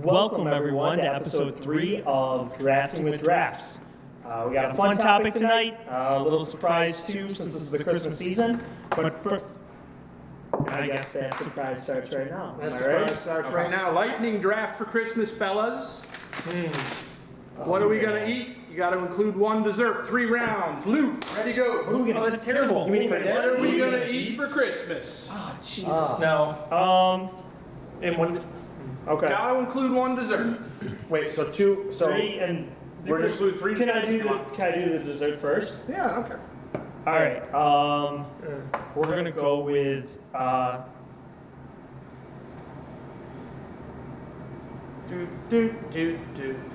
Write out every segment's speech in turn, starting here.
Welcome everyone to episode 3 of Drafting with Drafts. We got a fun topic tonight, a little surprise too since this is the Christmas season, but I guess that surprise starts right now. That surprise starts right now. Lightning draft for Christmas, fellas. What are we going to eat? You got to include one dessert. 3 rounds. Luke, ready, go. Oh, that's terrible. What are we going to eat for Christmas? Oh, Jesus. No. And one. Okay. Got to include one dessert. Wait, so 2, so 3 and We're just include 3. Can I do the dessert first? Yeah, okay. All right. We're gonna go with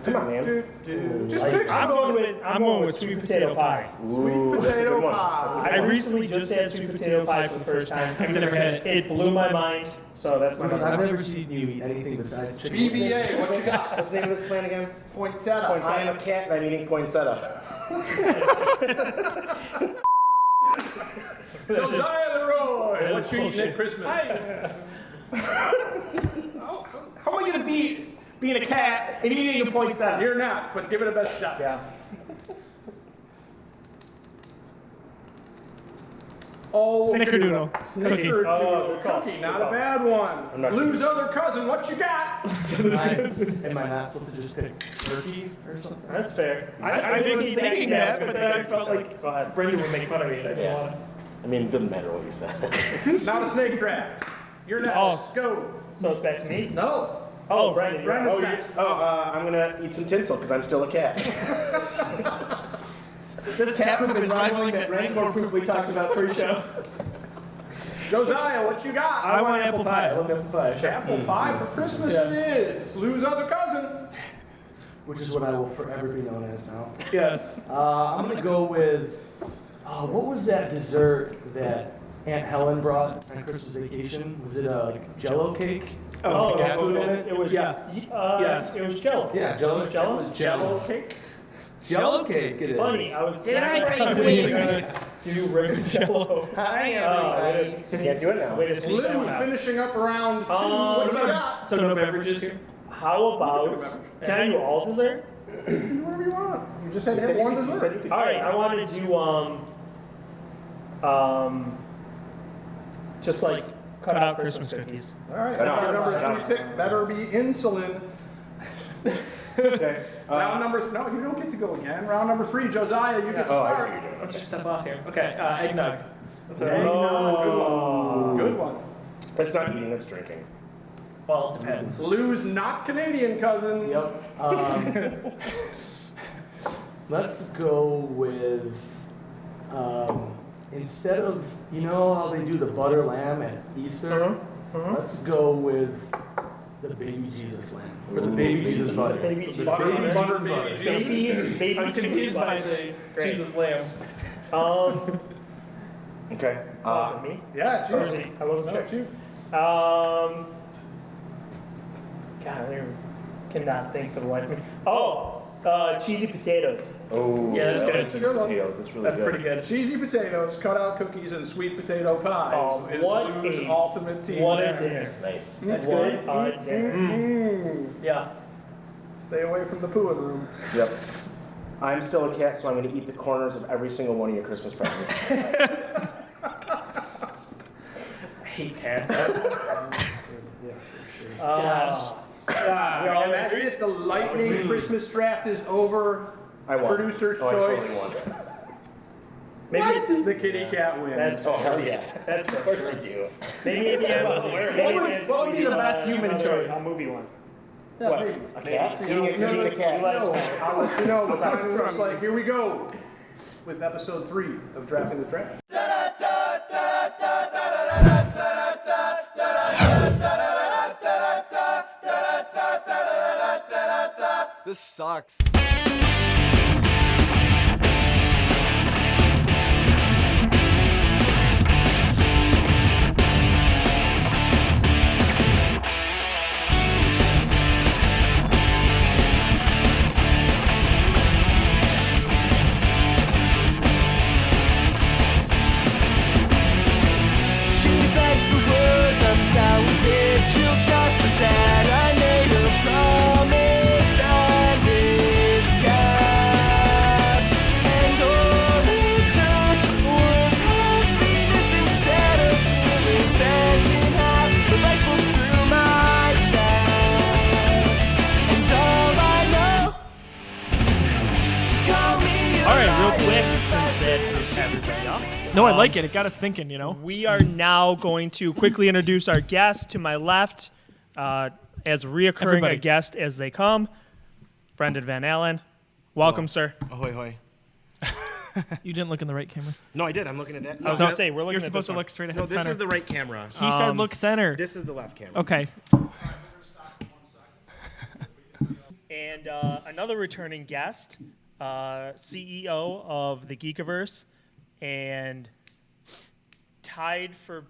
Come on, man. Just pick I'm going with sweet potato pie. Ooh, that's a potato good one. pie. I recently just had sweet potato pie for the first time. I've never had it. It blew my mind. So that's my Because I've number. never seen you eat anything besides chicken. BVA, what you got? What's the name of this plan again? Poinsettia. I am a cat and I'm eating poinsettia. Josiah the Roy. What you eating bullshit. at Christmas? How am I going to be being a cat and eating a poinsettia? You're not, but give it a best shot. Yeah. Oh, Snickerdoodle. Snickerdoodle Oh, good call. cookie, not a bad one. I'm not Blue's other cousin, what you got? Am I not supposed to just pick turkey or something? That's fair. I was thinking that, but then I felt like Go ahead. Brendan would make fun of me. And I didn't want to. I mean, it doesn't matter what you said. Not a snake draft. You're next. Oh. Go. So it's back to me. No. Oh, Brandon. Brandon's Oh, next. I'm gonna eat some tinsel because I'm still a cat. This cat poop is rivaling that rancor poop we talked about pre-show. Josiah, what you got? I want apple pie. I love apple pie. Sure. Apple pie for Christmas Yeah. it is. Lou's other cousin. Which is what I will forever be known as now. Yes. I'm gonna go with, what was that dessert that Aunt Helen brought on Christmas vacation? Was it a like Jello cake? Oh, With cat food in it? it was. Yeah. Yes. It was Jello. Yeah, Jello. Jello. Jello cake. Jello cake. It is. Funny. I was. Did I bring Do regular Jello? Hi, everybody. Can't do it now. Way to sneak that one Lou out. finishing up round 2. What you got? So no beverages here? How about? Can I do all dessert? Do whatever you want. You just had to have one dessert. All right. I want to do just like cut out Christmas cookies. All right. Cut Round out. number Cut 3 out. pick better be insulin. Okay. Round number no, you don't get to go again. Round number 3, Josiah, you get to Oh, I see start. what you're doing. I'll just step off here. Okay, eggnog. Good one. Good one. That's not eating, that's drinking. Well, it depends. Lou's not Canadian cousin. Yep. Let's go with, instead of, you know how they do the butter lamb at Easter? Let's go with the baby Jesus lamb. Or the baby Jesus butter. Baby The Jesus. Butter, baby butter, Jesus butter. Baby. I was confused by the Jesus lamb. Okay. Was it me? Yeah, it's Or was you. it? I wasn't No, sure. it's you. God, I cannot think for the life of me. Oh, cheesy potatoes. Oh, Yeah, that's good. It's potatoes. That's really That's good. pretty good. Cheesy potatoes, cut out cookies, and sweet potato pies Oh, is what Lou's a- ultimate team. What a there. dinner. Nice. That's What good. a dinner. Yeah. Stay away from the poo in the room. Yep. I'm still a cat, so I'm going to eat the corners of every single one of your Christmas presents. I hate cats. And that's it. The lightning Christmas draft is over. I won. Producer Oh, I choice. totally won. Maybe The kitty cat wins. that's Oh, fair. hell yeah. That's Of fair. course you do. Maybe at the end. What would be the best human choice? A movie one. Yeah, What? maybe. A cat? See, Eating no, a cat. let us No, know. I'll let you know what time it looks like. Here we go with episode 3 of Drafting the Draft. This sucks. She begs for words, I'm down with it. She'll trust the dad. I made her promise. No, I like it. It got us thinking, you know? We are now going to quickly introduce our guest. To my left, as reoccurring Everybody. a guest as they come, Brendan Van Allen. Welcome, sir. Ahoy, hoy. You didn't look in the right camera. No, I did. I'm looking at that. I was going to say, we're looking You're at supposed this to one. look straight ahead No, this center. is the right camera. He said look center. This is the left camera. Okay. And another returning guest, CEO of the Geekiverse, and tied for,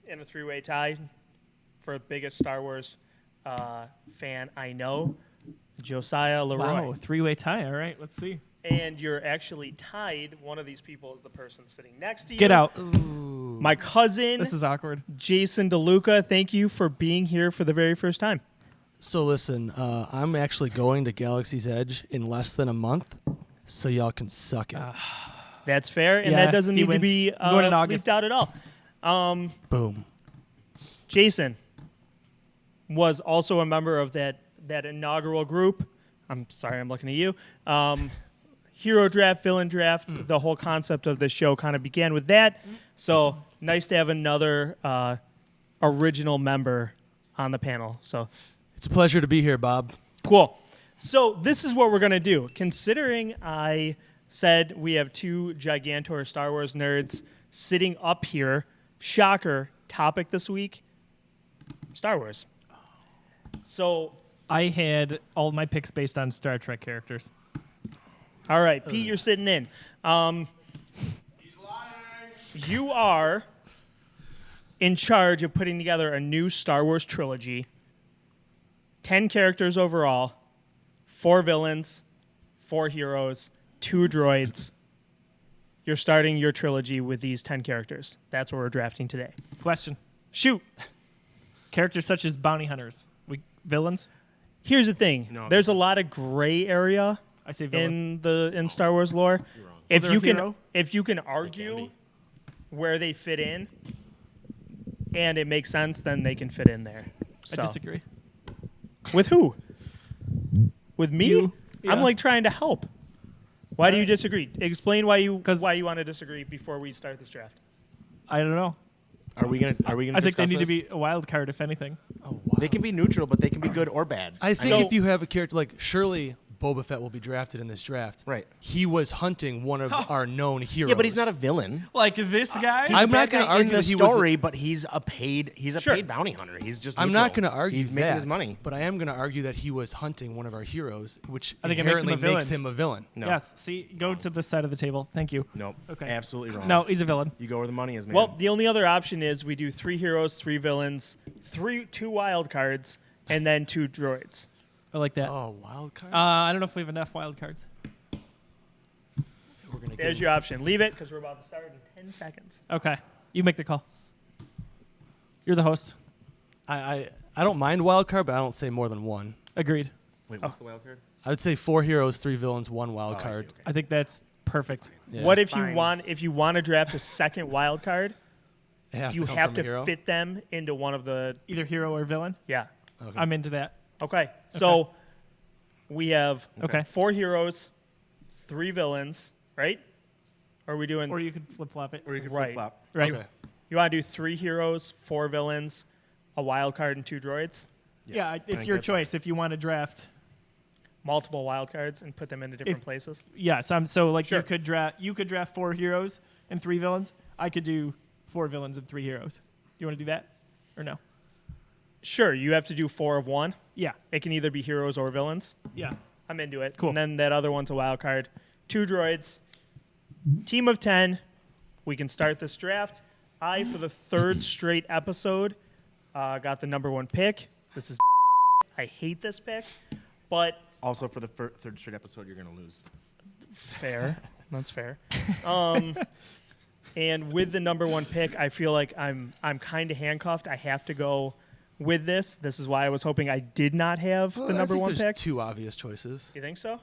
in a three-way tie, for biggest Star Wars fan I know, Josiah Leroy. Wow, three-way tie. All right, let's see. And you're actually tied. One of these people is the person sitting next to you. Get out. My cousin, This is awkward. Jason DeLuca, thank you for being here for the very first time. So listen, I'm actually going to Galaxy's Edge in less than a month, so y'all can suck it. That's fair, and Yeah, that doesn't he need to wins. be Going in August. leaked out at all. Boom. Jason was also a member of that inaugural group. I'm sorry, I'm looking at you. Hero draft, villain draft. The whole concept of this show kind of began with that. So nice to have another original member on the panel. So It's a pleasure to be here, Bob. cool. So this is what we're going to do. Considering I said we have two Gigantor Star Wars nerds sitting up here, shocker, topic this week, Star Wars. So, I had all my picks based on Star Trek characters. all right, Pete, you're sitting in. You are in charge of putting together a new Star Wars trilogy. 10 characters overall, 4 villains, 4 heroes, 2 droids. You're starting your trilogy with these 10 characters. That's what we're drafting today. Question. Shoot. Characters such as bounty hunters. Villains? Here's the thing. No, There's a lot of gray area I say villain. in Star Wars lore. If They're you a can hero? if you can argue where they fit in and it makes sense, then they can fit in there. So. I disagree. With who? With me? You. I'm Yeah. like trying to help. Why do you disagree? Explain why you 'Cause- want to disagree before we start this draft. I don't know. Are we gonna I think they discuss need to this? be a wild card, if anything. Oh, wow. They can be neutral, but they can be good or bad. I think So- if you have a character like surely Boba Fett will be drafted in this draft. Right. He was hunting one of our known heroes. Yeah, but he's not a villain. Like this guy? He's I'm a not bad gonna guy argue in the that he was a- story, but he's a paid Sure. paid bounty hunter. He's just I'm neutral. not going to argue He's making that, his money. but I am going to argue that he was hunting one of our heroes, which I think it makes him inherently a makes villain. him a villain. No. Yes. See, go to this side of the table. Thank you. Nope. Okay. Absolutely wrong. No, he's a villain. You go where the money is, man. Well, the only other option is we do 3 heroes, 3 villains, 2 wild cards, and then 2 droids. I like that. Oh, wild cards. I don't know if we have enough wild cards. We're gonna There's get your option. Leave it because we're about to start in 10 seconds. Okay. You make the call. You're the host. I don't mind wild card, but I don't say more than one. Agreed. Wait, what's the wild card? I would say 4 heroes, 3 villains, 1 wild Oh, I see, card. okay. I think that's perfect. Yeah. What if Fine. you want to draft a second wild card? It has You come have from a to hero? fit them into one of the Either hero or villain. yeah. Okay. I'm into that. Okay. So we have Okay. 4 heroes, 3 villains, right? Or are we doing Or you could flip flop it. Or you could Right. flip flop. Right. Okay. you want to do 3 heroes, 4 villains, a wild card and 2 droids? Yeah, it's think your that's choice if you want to draft. Multiple wild cards and put them into different If- places? Yes, I'm so like Sure. you could draft 4 heroes and 3 villains. I could do 4 villains and 3 heroes. You want to do that or no? Sure, you have to do 4 of one. Yeah. It can either be heroes or villains. Yeah. I'm into it. Cool. And then that other one's a wild card. 2 droids. Team of 10. We can start this draft. I, for the 3rd straight episode, got the number 1 pick. This is I hate this pick, but Also, for the third straight episode, you're gonna lose. fair. That's fair. And with the number 1 pick, I feel like I'm kind of handcuffed. I have to go with this. This is why I was hoping I did not have the number 1 there's pick. 2 obvious choices. You think so?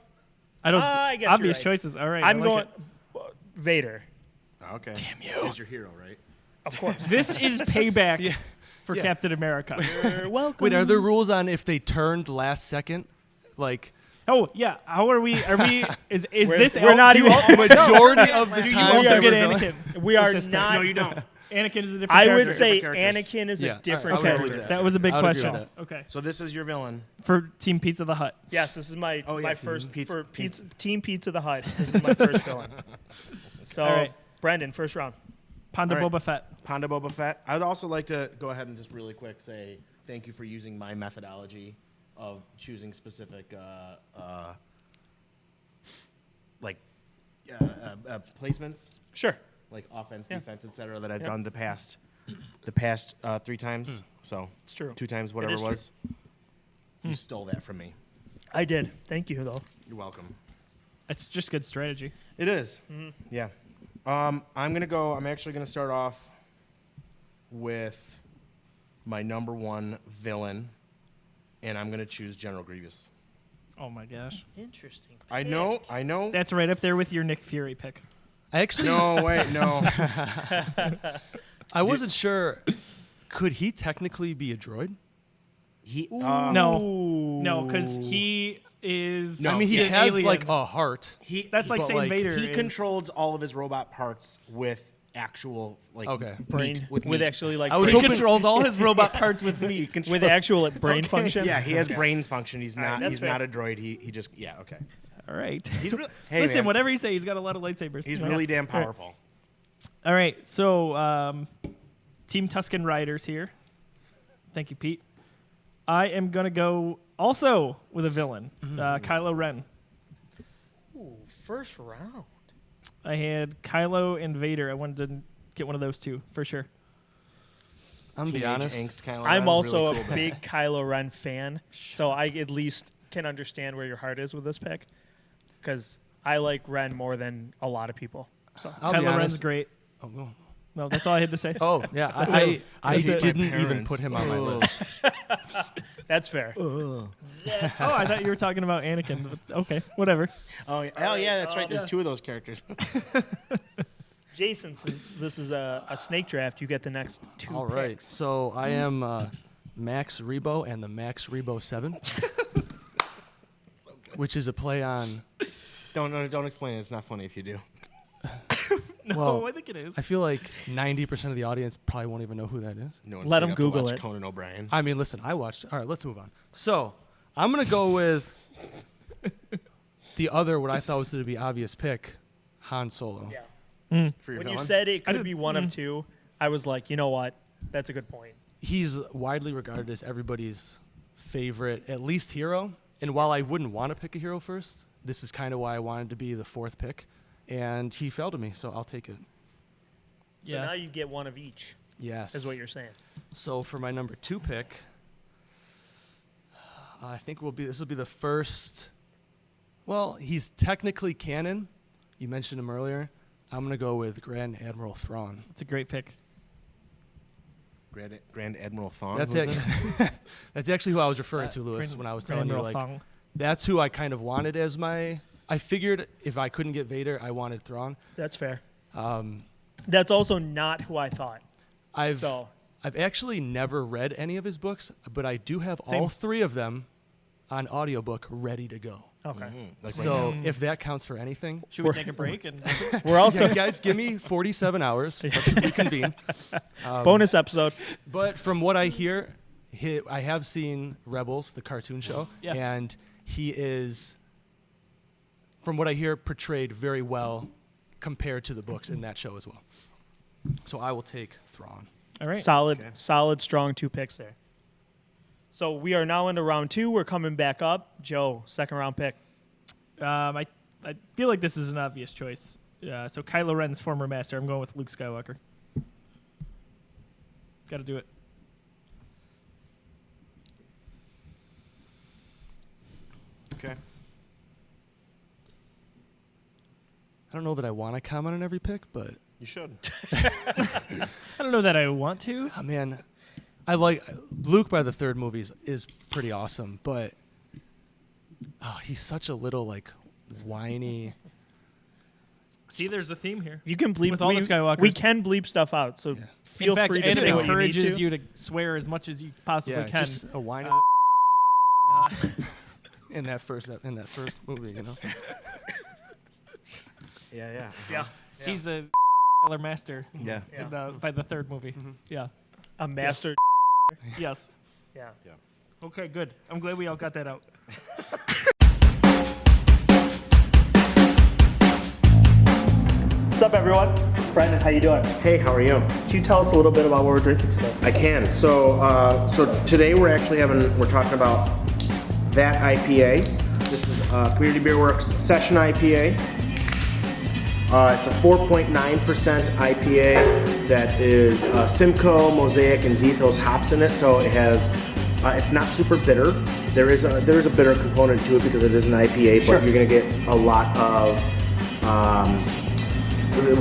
I don't. I guess you're obvious right. choices. All right. I'm I like going it. Vader. Okay. Damn you. He's your hero, right? Of course. This is payback for Yeah. Captain America. You're welcome. Wait, are there rules on if they turned last second? Like, Oh yeah. How are we? Are we? Is this? we're not do you even- Majority of the Do you time also they get were villain. Anakin? We are with this pick? not. No, you don't. Anakin is a different I character. would say characters. Anakin is Yeah, a different I would agree character. with that was a big I would agree question. with that. Okay. So this is your villain. For Team Pizza the Hut. Yes, this is my Oh, my yes, first Pizza- Team Pizza the Hut. This is my first villain. So, All right. Brendan, first round. Ponda All right. Boba Fett. Ponda Boba Fett. I'd also like to go ahead and just really quick say thank you for using my methodology of choosing specific placements, Sure. like offense, Yeah. defense, etc. that I've Yeah. done the past 3 times. So It's true. 2 times, whatever is it true. was. You stole that from me. I did. Thank you, though. You're welcome. It's just good strategy. It is. Yeah. I'm actually gonna start off with my number 1 villain, and I'm gonna choose General Grievous. Oh my gosh. Interesting. I know. That's right up there with your Nick Fury pick. I actually, No, wait, no. I wasn't sure. Could he technically be a droid? He. No, because he is. No, I mean, he an has alien. like a heart. That's like but, saying like, Vader. He is- controls all of his robot parts with actual Okay. Brain meat, with with meat. actually like I was He brain, controls all his robot parts with meat. with actual brain function. Yeah, he has brain function. He's not. that's He's fair. not a droid. He just. Yeah. Okay. All right. He's really. Hey, Listen, man, whatever you say, he's got a lot of lightsabers. he's Yeah. really damn powerful. All right, so Team Tusken Riders here. Thank you, Pete. I am gonna go also with a villain, Kylo Ren. Ooh, first round. I had Kylo and Vader. I wanted to get one of those two for sure. I'm Teenage be honest. angst Kylo I'm Ren's also really a cool, big Kylo Ren fan, so I at least can understand where your heart is with this pick, because I like Ren more than a lot of people. So I'll be Kylo Ren's honest. great. Oh, no. No, that's all I had to say. Oh yeah, I That's it. didn't My even parents. put him on my list. that's fair. Oh, I thought you were talking about Anakin. But okay, whatever. Oh yeah, that's right. There's 2 of those characters. Jason, since this is a snake draft, you get the next 2 All right, picks. so I am Max Rebo and the Max Rebo 7, which is a play on. Don't explain it. It's not funny if you do. No, Well, I think it is. I feel like 90% of the audience probably won't even know who that is. No one's Let staying him up to Google watch it. Conan O'Brien. I mean, listen, I watched. All right, let's move on. So I'm gonna go with the other, what I thought was going to be obvious pick, Han Solo. Yeah. For your When you villain? said it I could did- be one of 2, I was like, you know what? That's a good point. He's widely regarded as everybody's favorite, at least hero. And while I wouldn't want to pick a hero first, this is kind of why I wanted to be the 4th pick. And he fell to me, so I'll take it. So Yeah. now you get one of each, Yes. is what you're saying. So for my number 2 pick, I think this will be the first. Well, he's technically canon. You mentioned him earlier. I'm gonna go with Grand Admiral Thrawn. It's a great pick. Grand Admiral Thrawn. That's who's it. this? That's actually who I was referring to, Lewis, Grand- when I was Grand telling you Admiral like Thong. that's who I kind of wanted as my. I figured if I couldn't get Vader, I wanted Thrawn. That's fair. That's also not who I thought. I've So- I've actually never read any of his books, but I do have Same. all 3 of them on audiobook ready to go. Okay. Like right So now. if that counts for anything, Should we take a break? And We're also so guys, give me 47 hours. Let's reconvene. bonus episode. But from what I hear, I have seen Rebels, the cartoon show, Yeah. and he is, from what I hear, portrayed very well compared to the books in that show as well. So I will take Thrawn. all right. Solid, strong 2 picks there. So we are now into round 2. We're coming back up. Joe, second round pick. I feel like this is an obvious choice. So Kylo Ren's former master. I'm going with Luke Skywalker. Got to do it. Okay. I don't know that I want to comment on every pick, but You should. I don't know that I want to. oh, man, I like Luke by the 3rd movie is pretty awesome, but he's such a little like whiny. See, there's a theme here. You can bleep With all the Skywalkers. We can bleep stuff out, so feel In fact, free to and say it what you need encourages to. you to swear as much as you possibly Yeah, can. just a whiny. in that first movie, you know. Yeah. Yeah. He's a master Yeah. by the third movie. Yeah. A master. Yes. Yeah. Okay, good. I'm glad we all got that out. What's up, everyone? Brandon, how you doing? Hey, how are you? Can you tell us a little bit about what we're drinking today? I can. So today we're talking about that IPA. This is Community Beer Works Session IPA. It's a 4.9% IPA that is Simcoe, Mosaic, and Zethos hops in it. So it has, it's not super bitter. There is a bitter component to it because it is an IPA, Sure. but you're gonna get a lot of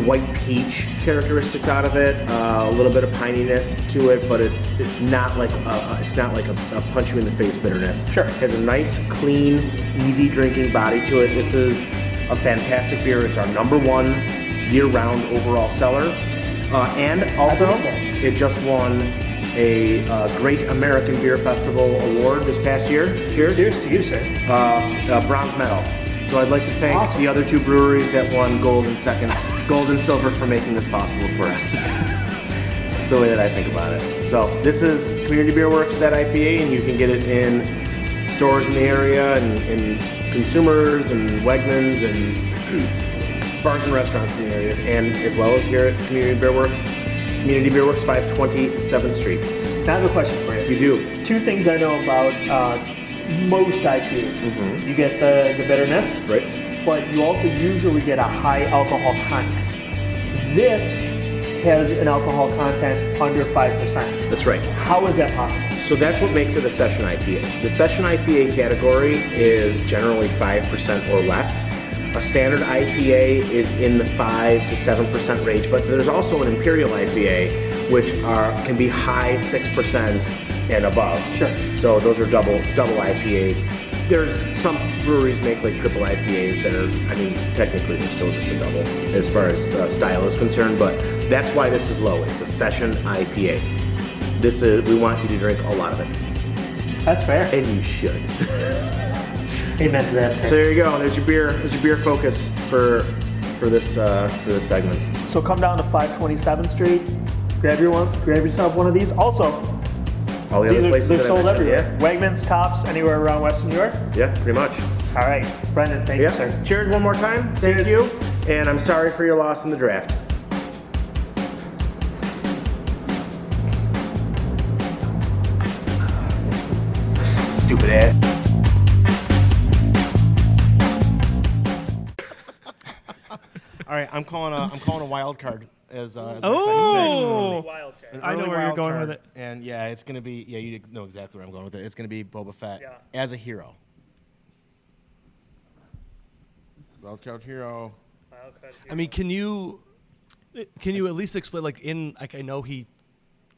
white peach characteristics out of it, a little bit of pininess to it, but it's not like a punch you in the face bitterness. Sure. It has a nice, clean, easy drinking body to it. This is a fantastic beer. It's our #1 year-round overall seller, and also it just won a Great American Beer Festival award this past year. Cheers. Cheers to you, sir. Bronze medal. So I'd like to thank Awesome. the other two breweries that won gold and silver for making this possible for us. That's the way that I think about it. So this is Community Beer Works, that IPA, and you can get it in stores in the area and in consumers and Wegmans and bars and restaurants in the area, and as well as here at Community Beer Works 527th Street. Now I have a question for you. You do. Two things I know about most IPAs. Mm-hmm. You get the bitterness, Right? but you also usually get a high alcohol content. This has an alcohol content under 5%. That's right. How is that possible? So that's what makes it a session IPA. The session IPA category is generally 5% or less. A standard IPA is in the 5 to 7% range, but there's also an Imperial IPA, which can be high 6% and above. Sure. So those are double IPAs. There's some breweries make like triple IPAs that are, technically they're still just a double as far as style is concerned, but that's why this is low. It's a session IPA. We want you to drink a lot of it. That's fair. And you should. Amen to that, sir. So there you go. There's your beer focus for this segment. So come down to 527th Street, grab yourself one of these. Also, All the other places they're that I sold mentioned, everywhere. Wegmans, Tops, anywhere around Western New York. Yeah, pretty much. All right, Brendan, thank you, Yeah. sir. Cheers one more time. Thank Cheers. you. And I'm sorry for your loss in the draft. Stupid ass. All right, I'm calling a wild card as my second Oh, pick. I know Early where you're wild going card. with it. And yeah, it's gonna be you know exactly where I'm going with it. It's gonna be Boba Fett Yeah. as a hero. Wild card hero. I mean, can you at least explain, I know he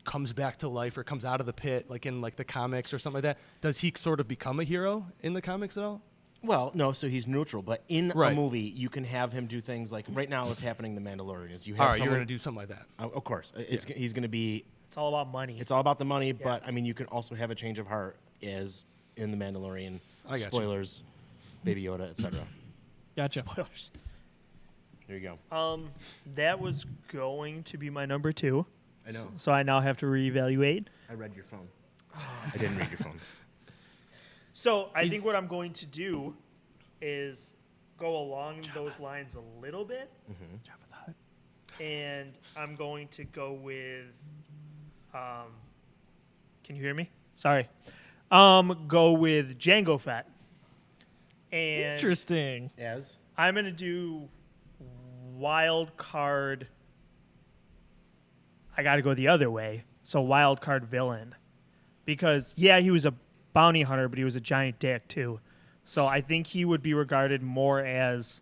comes back to life or comes out of the pit, like in the comics or something like that. Does he sort of become a hero in the comics at all? Well, no, so he's neutral, but in a Right. movie, you can have him do things like right now. What's happening in The Mandalorian is you have All right, you're someone. gonna do something like that. Of course, he's going to be. It's all about money. It's all about the money, but I mean, you can also have a change of heart as in The Mandalorian. I got you. Spoilers, Baby Yoda, etc. Gotcha. Spoilers. There you go. That was going to be my number 2. I know. So I now have to reevaluate. I read your phone. I didn't read your phone. So I think what I'm going to do is go along those lines a little bit. And I'm going to go with, can you hear me? Sorry. Go with Django Fett. And Interesting. As I'm going to do wild card. I got to go the other way. So wild card villain. Because, yeah, he was a bounty hunter, but he was a giant dick, too. So I think he would be regarded more as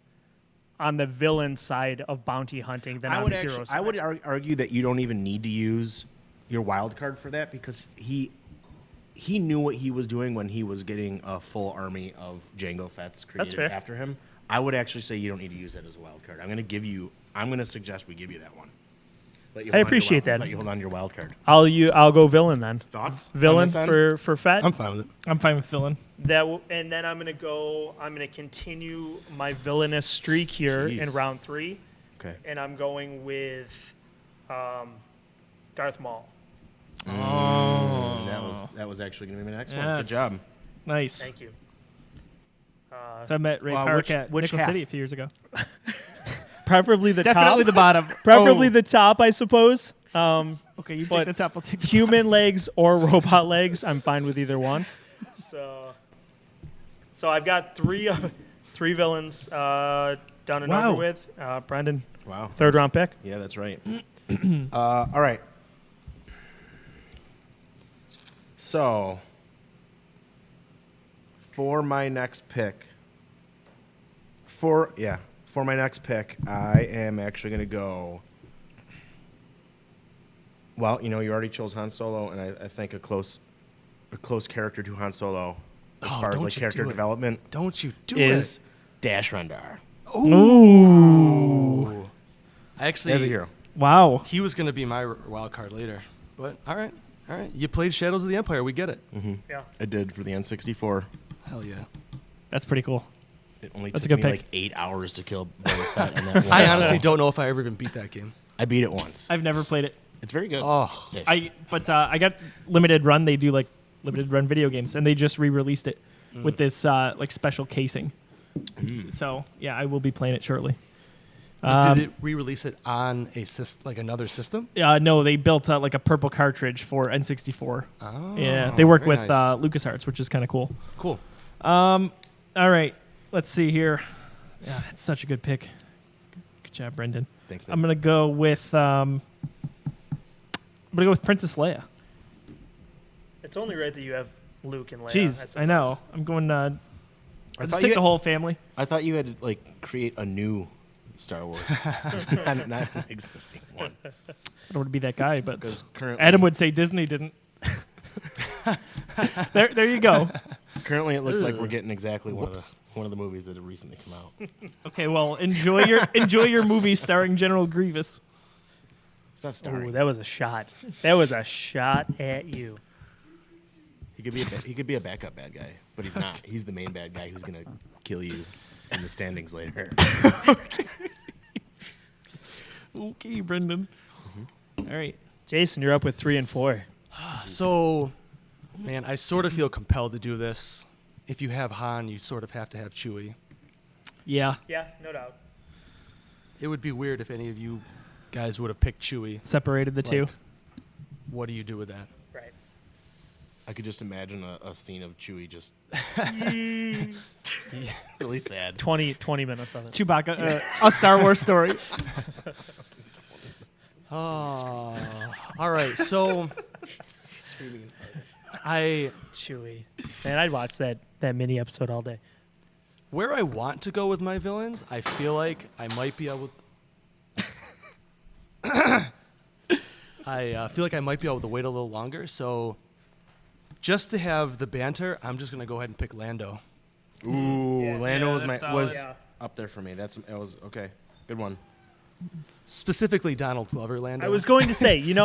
on the villain side of bounty hunting than on the hero side. I would argue that you don't even need to use your wild card for that because he knew what he was doing when he was getting a full army of Jango Fetts created fair. after him. I would actually say you don't need to use that as a wild card. I'm going to suggest we give you that one. I appreciate that. Let you hold on to your wild card. I'll go villain then. Thoughts? Villain on this end? for Fett. I'm fine with it. I'm fine with villain. And then I'm gonna continue my villainous streak here in Jeez. round 3, Okay. and I'm going with Darth Maul. That was actually going to be my next one. Yes. Good job. Nice. Thank you. So I met Ray Well, Park at which Nickel half? City a few years ago. Preferably the Definitely top. the bottom. Preferably Oh. the top, I suppose. Okay, you but take the top. I'll take the Human legs or robot legs, I'm fine with either one. So I've got three villains done and Wow. over with. Brendan, Wow. third round pick. Yeah, that's right. All right. So, for my next pick, I am actually going to go. Well, you already chose Han Solo, and I think a close character to Han Solo, as Oh, far as don't like you character do it. development, Don't you do is Dash Rendar Ooh. I actually, as a hero. Wow. he was going to be my wild card later. But all right. You played Shadows of the Empire. We get it. Yeah. I did for the N64. Hell yeah. That's pretty cool. It only That's a took good me pick. like 8 hours to kill Boba Fett in that one. I honestly level. don't know if I ever even beat that game. I beat it once. I've never played it. It's very good. Oh. Ish. I got limited run. They do like limited run video games, and they just re-released it with this like special casing. So yeah, I will be playing it shortly. Did it re-release it on like another system? No, they built like a purple cartridge for N64. Oh, Yeah, they work very with nice. LucasArts, which is kind of cool. Cool. All right, let's see here. Yeah, it's such a good pick. Good job, Brendan. Thanks, man. I'm gonna go with Princess Leia. It's only right that you have Luke and Leia. Jeez, I know. I'm going. I Just thought take you the whole family. I thought you had to like create a new Star Wars, not an existing one. I don't want to be that guy, but Because currently, Adam would say Disney didn't. There you go. currently it looks like we're getting exactly one of the movies that have recently come out. Okay, well, enjoy your movie starring General Grievous. It's not Ooh, starring. that was a shot. That was a shot at you. He could be a backup bad guy, but he's not. He's the main bad guy who's gonna kill you in the standings later. Okay, Brendan. All right. Jason, you're up with 3 and 4. So, man, I sort of feel compelled to do this. If you have Han, you sort of have to have Chewie. Yeah, Yeah, no doubt. It would be weird if any of you guys would have picked Chewie. separated the two. Like, what do you do with that? Right. I could just imagine a scene of Chewie just really sad. 20 minutes of it. Chewbacca, a Star Wars story. Oh, all right. So, Chewy. Man, I'd watch that mini episode all day. where I want to go with my villains, I feel like I might be able. I feel like I might be able to wait a little longer. So, just to have the banter, I'm just gonna go ahead and pick Lando. Ooh, Yeah. Lando Yeah, was that's was solid. up there for me. That was okay. Good one. Specifically, Donald Glover Lando. I was going to say, I mean,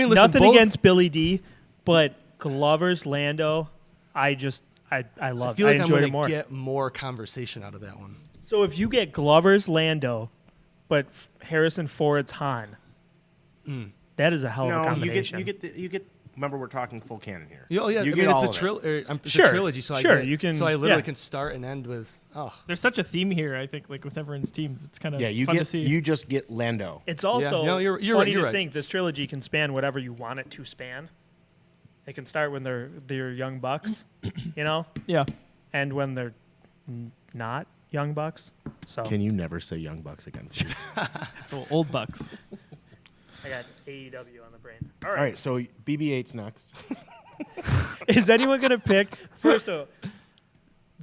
listen, nothing both- against Billy D, but Glover's Lando, I I love. feel like I'm enjoyed gonna it more. get more conversation out of that one. So if you get Glover's Lando, but Harrison Ford's Han, that is a hell of a No, combination. you get. Remember, we're talking full canon here. Oh yeah, You I get mean it's all a of it. it's Sure, a trilogy, so sure, I get, you can- so I literally yeah. can start and end with There's such a theme here, I think, like with everyone's teams. It's kind of Yeah, you fun to get see. you just get Lando. It's also no, you're funny right, you're to right. think this trilogy can span whatever you want it to span. It can start when they're young bucks, Yeah. and when they're not young bucks. So Can you never say Young Bucks again, please? So old bucks. I got AEW on the brain. All All right. right, so BB-8's next. Is anyone gonna pick first? So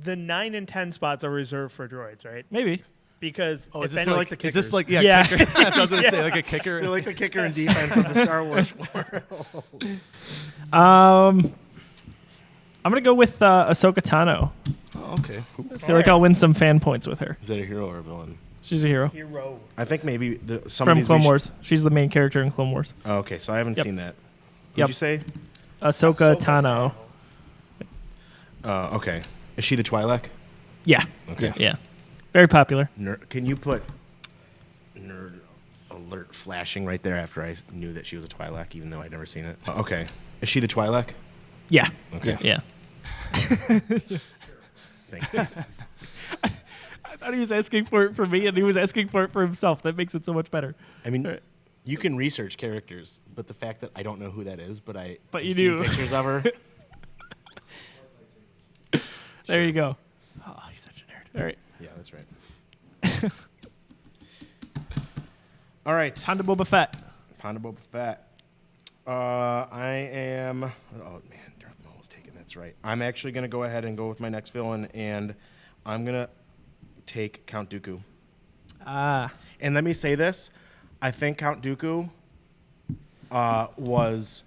the 9 and 10 spots are reserved for droids, right? Maybe. Because Oh, if is this any- like the is this kickers. like Yeah. kicker? That's what I was gonna say, like a kicker. They're like the kicker and defense of the Star Wars I'm gonna go with Ahsoka Tano. Oh, okay. I feel like I'll win some fan points with her. Is that a hero or a villain? She's a hero Hero. I think maybe some of from these Clone Wars. She's the main character in Clone Wars. Oh, okay, so I haven't Yep. seen that. What'd Yep. you say? Ahsoka Tano. Okay. Is she the Twi'lek? Yeah. Okay. Yeah. Very popular. Can you put nerd alert flashing right there after I knew that she was a Twi'lek, even though I'd never seen it? Okay. Is she the Twi'lek? Yeah. Okay. Yeah. Thanks. I thought he was asking for it for me, and he was asking for it for himself. That makes it so much better. I mean, you can research characters, but the fact that I don't know who that is, but But I've you seen do. pictures of her. There you go. Oh, he's such a nerd. All right. Yeah, that's right. All right. Honda Boba Fett. Ponda Boba Fett. I am. Oh man, Darth Maul was taken. That's right. I'm actually gonna go ahead and go with my next villain, and I'm gonna take Count Dooku. Ah. And let me say this: I think Count Dooku was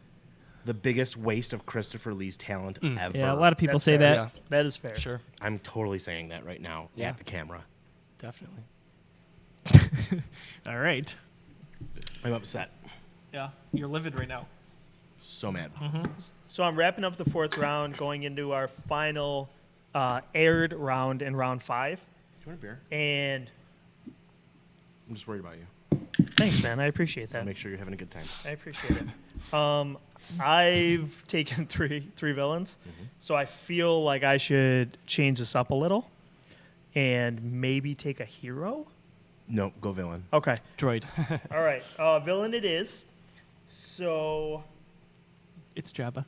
the biggest waste of Christopher Lee's talent ever. Yeah, a lot of people That's say fair. that. Yeah, That is fair. sure, I'm totally saying that right now Yeah. at the camera. definitely. All right. I'm upset. Yeah. You're livid right now. So mad. So I'm wrapping up the fourth round, going into our final aired round in round 5. Do you want a beer? And I'm just worried about you. thanks, man. I appreciate that. Make sure you're having a good time. I appreciate it. I've taken three villains, so I feel like I should change this up a little and maybe take a hero. No, go villain. Okay. Droid. All right. Villain it is. So, It's Jabba.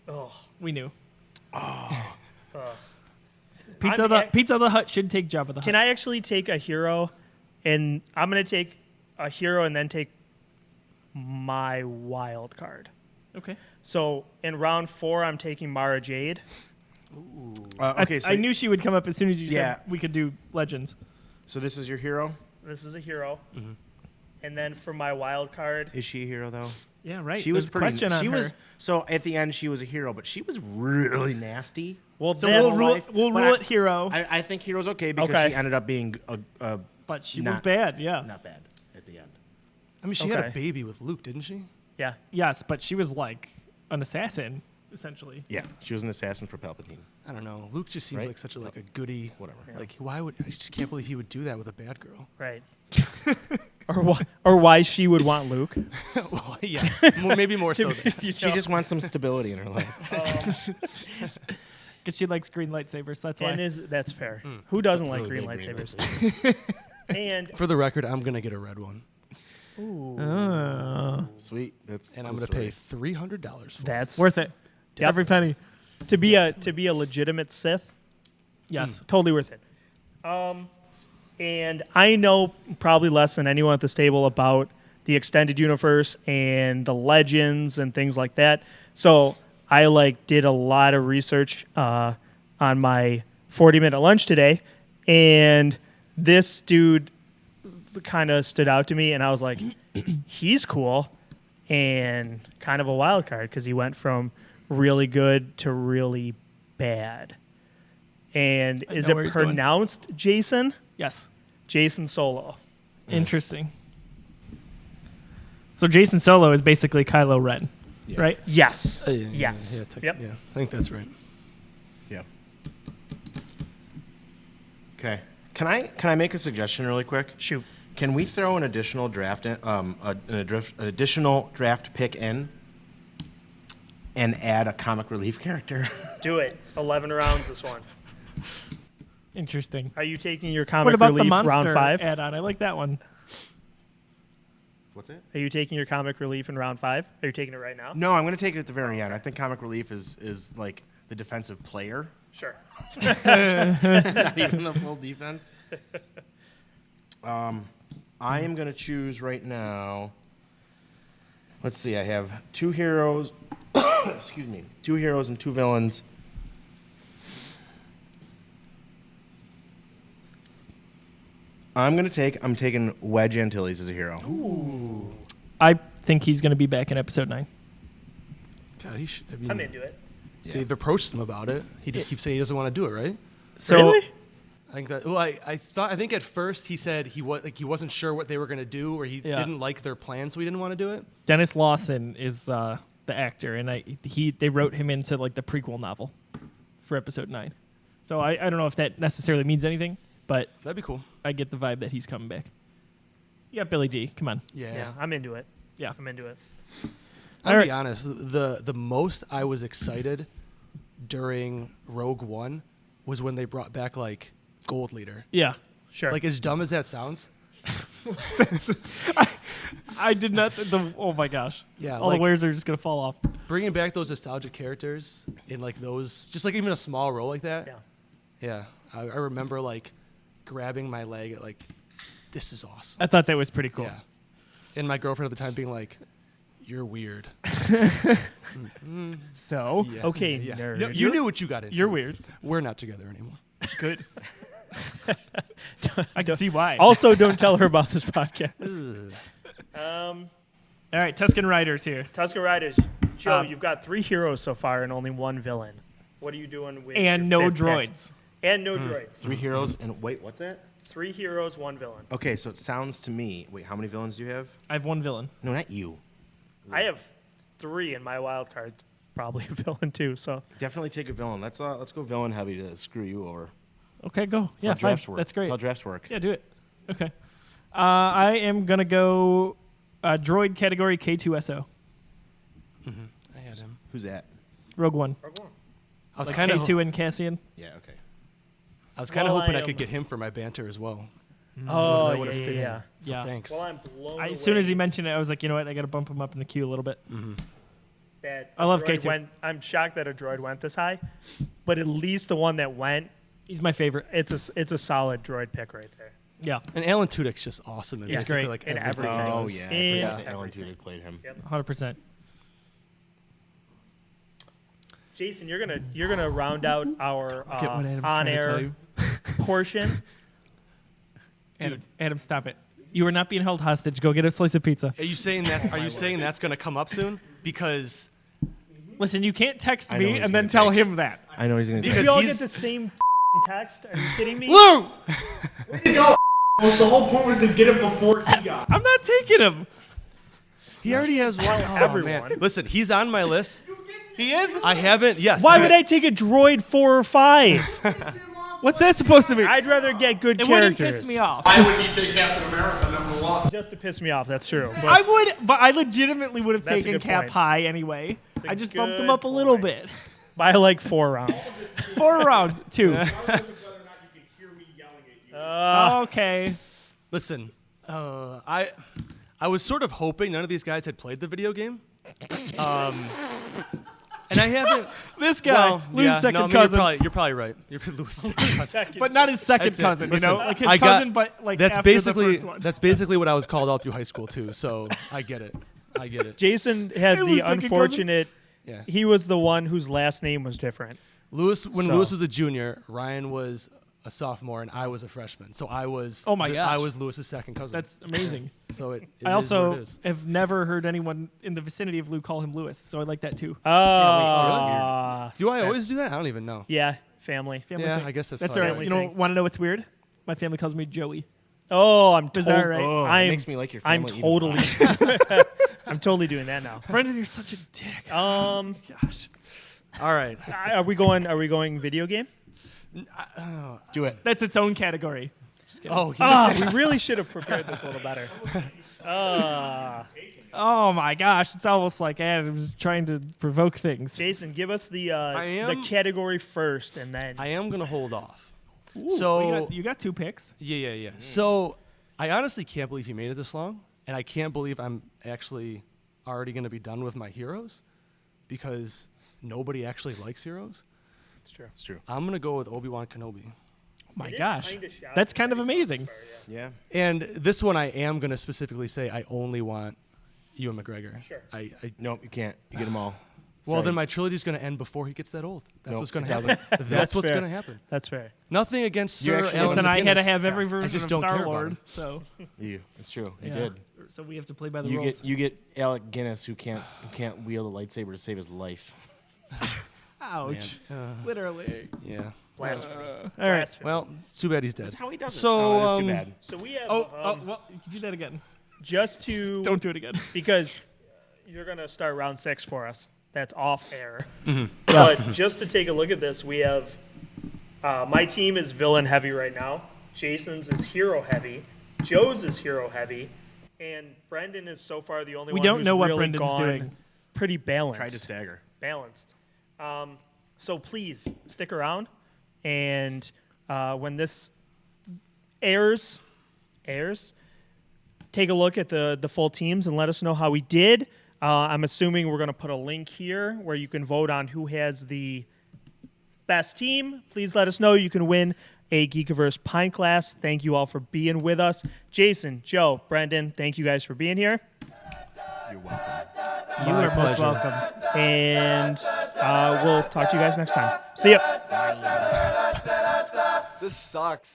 oh, We knew. uh, Pizza the Hut should take Jabba the Hutt. can I actually take a hero? And I'm going to take a hero and then take my wild card. Okay. So in round 4, I'm taking Mara Jade. Okay, so I knew she would come up as soon as you Yeah. said we could do Legends. So this is your hero. This is a hero. And then for my wild card, Is she a hero though? Yeah, right. She was There's a pretty. question on She her. was so at the end she was a hero, but she was really nasty. well, So that's we'll But rule it hero, I think hero's okay because Okay. she ended up being but she was not- bad. Yeah. not bad at the end. I mean, she had a Okay. baby with Luke, didn't she? yeah. Yes, but she was like an assassin essentially. Yeah, she was an assassin for Palpatine. I don't know. Luke just seems Right? like such a goody. Whatever. Like, why would I just can't believe he would do that with a bad girl? Right. or why she would want Luke. Well, yeah, maybe more so. Than You She know? just wants some stability in her life. Because she likes green lightsabers. That's why. And that's fair. Who doesn't like Really green big green lightsabers? And For the record, I'm gonna get a red one, Sweet. That's and cool I'm gonna story. pay $300 for it. that's Worth it. Yep. Every penny. to be a legitimate Sith. Yes. Totally worth it. And I know probably less than anyone at this table about the extended universe and the legends and things like that. So I did a lot of research on my 40-minute lunch today, and this dude kind of stood out to me, and I was like, he's cool and kind of a wild card because he went from really good to really bad. And I is know it where he's going. pronounced Jason? Yes. Jason Solo. Interesting. So Jason Solo is basically Kylo Ren, Yeah. right? Yes. Yeah, Yes. yeah, Yep. yeah, I think that's right. Yeah. Okay. Can I make a suggestion really quick? Shoot. Can we throw an additional draft in, an additional draft pick in and add a comic relief character? Do it. 11 rounds this one. Interesting. Are you taking your What comic about the relief monster round 5? add-on? I like that one. What's it? Are you taking your comic relief in round 5? Are you taking it right now? No, I'm going to take it at the very end. I think comic relief is like the defensive player, Sure. not even the full defense. I am going to choose right now. Let's see. I have 2 heroes. Excuse me. 2 heroes and 2 villains. I'm taking Wedge Antilles as a hero. I think he's going to be back in episode 9. God, he should. I mean, I'm into it. Yeah. they've approached him about it. He just keeps saying he doesn't want to do it, right? So Really? I think that. Well, I think at first he said he wasn't sure what they were gonna do, or he didn't like their plan, so he didn't want to do it. Dennis Lawson is the actor, and they wrote him into like the prequel novel for episode 9. So I don't know if that necessarily means anything, but That'd be cool. I get the vibe that he's coming back. You got Billy D. Come on. Yeah, I'm into it. Yeah. I'm into it. I'll be honest. The most I was excited during Rogue One was when they brought back like Gold Leader. Yeah. Sure. Like as dumb as that sounds. I did not. Oh my gosh. Yeah, All like- the wares are just gonna fall off. Bringing back those nostalgic characters in like those, just like even a small role like that. Yeah. Yeah. I remember like grabbing my leg at like, this is awesome. I thought that was pretty cool. Yeah. And my girlfriend at the time being like, you're weird. So Yeah. Okay, Yeah. nerd. No, you knew what you got into. you're weird. We're not together anymore. Good. I can see why. Also, don't tell her about this podcast. All right, Tuscan Riders here, Tuscan Riders. Joe, Um, you've got 3 heroes so far and only 1 villain. What are you doing with and your no 5th pick? droids. And no droids. 3 heroes and wait, what's that? 3 heroes, 1 villain. Okay, so it sounds to me. Wait, how many villains do you have? I have 1 villain. No, not you. I have 3 in my wild cards. Probably a villain too. So Definitely take a villain. Let's go villain heavy to screw you over. Okay, go. That's Yeah, how fine. drafts work. That's great. That's how drafts work. Yeah, do it. Okay. I am gonna go droid category K2SO. I had him. Who's that? Rogue One. I was Like kind of K2 and Cassian. Yeah, okay. hoping I am- could get him for my banter as well. oh That yeah, would've yeah, fit in. yeah. So Yeah. thanks. Well, I'm blown As soon as he away mentioned it, I was like, you know what? I got to bump him up in the queue a little bit. that I a love droid K2. I'm shocked that a droid went this high, but at least the one that went, He's my favorite. it's a solid droid pick right there. Yeah, And Alan Tudyk's just awesome. He's basically, great Like in everything. everything. Oh he does. yeah, In I forgot that Alan everything. Tudyk played him. Yep. 100%. Jason, you're gonna round out our Get what Adam's trying to tell on-air you. portion. Adam, stop it. You are not being held hostage. Go get a slice of pizza. Are you saying that? Are you saying that's going to come up soon? Because Listen, you can't text I know me he's and then gonna tell take him that. I know he's gonna. Because Did you all get he's- the same text? Are you kidding me? Lou! The whole point was to get it before he got. I'm not taking him. he already has one. Oh, everyone. man. Listen, he's on my list. He is? I haven't. Yes. Why would I take a droid 4 or 5? What's that supposed to mean? I'd rather get good It characters. wouldn't piss me off. Why would he take Captain America #1? Just to piss me off, that's true. But I would, but I legitimately would have That's a taken good Cap point. high anyway. a I just bumped him good up a little point. bit. by like 4 rounds. 4 rounds, 2. Okay. Listen, I was sort of hoping none of these guys had played the video game. And I haven't. This guy, Well, Lou's yeah, second no, I mean, cousin, you're probably right. You're Lou's second cousin. but not his second That's it. cousin. Listen, you know, like his I got- cousin, but like That's after basically the first one. that's basically what I was called out through high school too. So I get it. I get it. Jason had Hey, the Lou's second unfortunate. Yeah. He was the one whose last name was different. When So- Lewis was a junior, Ryan was a sophomore, and I was a freshman. So I was. Oh my I gosh. was Lewis's second cousin. That's amazing. so it I is what also it is. have never heard anyone in the vicinity of Lou call him Lewis, so I like that too. Do I always do that? I don't even know. yeah, family. Family Yeah, thing. I guess that's That's probably all right. right. You know, thing. want to know what's weird? My family calls me Joey. Oh, I'm Is that totally. right? Oh, I'm, it makes me like your I'm family. even totally. more. I'm totally doing that now. Brendan, you're such a dick. Gosh. All right. Are we going video game? Do it. That's its own category. Oh, We really should have prepared this a little better. Oh my gosh, it's almost like Adam's trying to provoke things. Jason, give us the am- category first, and then I am gonna hold off. Well, So you got 2 picks. yeah. So I honestly can't believe you made it this long, and I can't believe I'm actually already gonna be done with my heroes, because nobody actually likes heroes. it's true. It's true. I'm gonna go with Obi-Wan Kenobi. Oh my It is gosh, kinda shocking that's kind that of he's amazing. so far, yeah. Yeah. And this one I am gonna specifically say I only want Ewan McGregor. Sure. I Nope, you can't. You get them all. well, Sorry. then my trilogy's gonna end before he gets that old. That's Nope, what's gonna it happen. doesn't. That's what's fair. gonna happen. That's fair. Nothing against You Sir actually- Alan Listen, I had to McGuinness. have every version just of don't care Star about Lord, him. so It's true. You yeah. did. So we have to play by the You rules. get Alec Guinness who can't wield a lightsaber to save his life. Ouch! Literally. Yeah. Blasphemy. All right. Blasphemy. Well, it's too bad he's dead. That's how he does it. So, Oh, that's too bad. So we have Well, you can do that again. just to Don't do it again. because you're gonna start round 6 for us. That's off air. Mm-hmm. But just to take a look at this, we have my team is villain heavy right now. Jason's is hero heavy. Joe's is hero heavy, and Brendan is so far the only We one don't who's know what really Brendan's gone doing. pretty balanced. Tried to stagger. Balanced. So please stick around, and when this airs, take a look at the full teams and let us know how we did. I'm assuming we're going to put a link here where you can vote on who has the best team. Please let us know. You can win a Geekiverse Pine Class. Thank you all for being with us. Jason, Joe, Brendan, thank you guys for being here. You're welcome. You are most welcome. And we'll talk to you guys next time. See ya. This sucks.